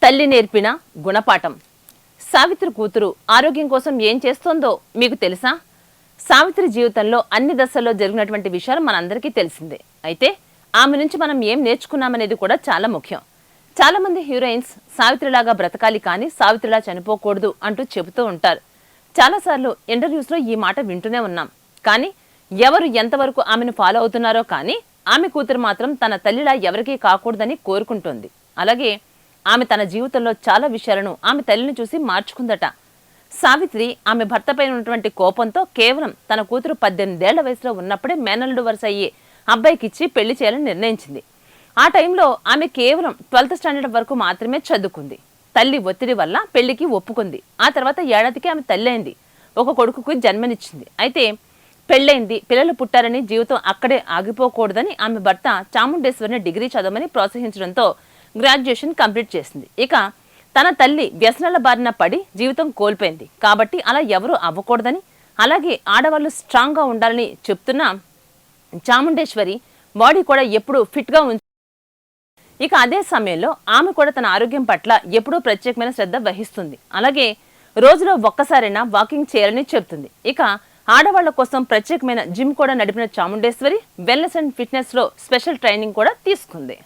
తల్లి నేర్పిన గుణపాఠం. సావిత్రి కూతురు ఆరోగ్యం కోసం ఏం చేస్తోందో మీకు తెలుసా? సావిత్రి జీవితంలో అన్ని దశల్లో జరిగినటువంటి విషయాలు మనందరికీ తెలిసిందే. అయితే ఆమె నుంచి మనం ఏం నేర్చుకున్నామనేది కూడా చాలా ముఖ్యం. చాలా మంది హీరోయిన్స్ సావిత్రిలాగా బ్రతకాలి కానీ సావిత్రిలా చనిపోకూడదు అంటూ చెబుతూ ఉంటారు. చాలాసార్లు ఇంటర్వ్యూస్లో ఈ మాట వింటూనే ఉన్నాం. కానీ ఎవరు ఎంతవరకు ఆమెను ఫాలో అవుతున్నారో కానీ ఆమె కూతురు మాత్రం తన తల్లిలా ఎవరికీ కాకూడదని కోరుకుంటోంది. అలాగే ఆమె తన జీవితంలో చాలా విషయాలను ఆమె తల్లిని చూసి మార్చుకుందట. సావిత్రి ఆమె భర్తపై ఉన్నటువంటి కోపంతో కేవలం తన కూతురు 18 ఏళ్ల వయసులో ఉన్నప్పుడే మేనల్లుడు వరుస అయ్యే అబ్బాయికిచ్చి పెళ్లి చేయాలని నిర్ణయించింది. ఆ టైంలో ఆమె కేవలం 12th స్టాండర్డ్ వరకు మాత్రమే చదువుకుంది. తల్లి ఒత్తిడి వల్ల పెళ్లికి ఒప్పుకుంది. ఆ తర్వాత ఏడాదికి ఆమె తల్లి అయింది. ఒక కొడుకుకు జన్మనిచ్చింది. అయితే పెళ్ళైంది, పిల్లలు పుట్టారని జీవితం అక్కడే ఆగిపోకూడదని ఆమె భర్త చాముండేశ్వరిని డిగ్రీ చదవమని ప్రోత్సహించడంతో గ్రాడ్యుయేషన్ కంప్లీట్ చేసింది. ఇక తన తల్లి వ్యసనాల బారిన పడి జీవితం కోల్పోయింది. కాబట్టి అలా ఎవరూ అవ్వకూడదని, అలాగే ఆడవాళ్ళు స్ట్రాంగ్గా ఉండాలని చెప్తున్న చాముండేశ్వరి బాడీ కూడా ఎప్పుడూ ఫిట్గా ఇక అదే సమయంలో ఆమె కూడా తన ఆరోగ్యం పట్ల ఎప్పుడూ ప్రత్యేకమైన శ్రద్ధ వహిస్తుంది. అలాగే రోజులో ఒక్కసారైనా వాకింగ్ చేయాలని చెప్తుంది. ఇక ఆడవాళ్ల కోసం ప్రత్యేకమైన జిమ్ కూడా నడిపిన చాముండేశ్వరి వెల్నెస్ అండ్ ఫిట్నెస్ లో స్పెషల్ ట్రైనింగ్ కూడా తీసుకుంది.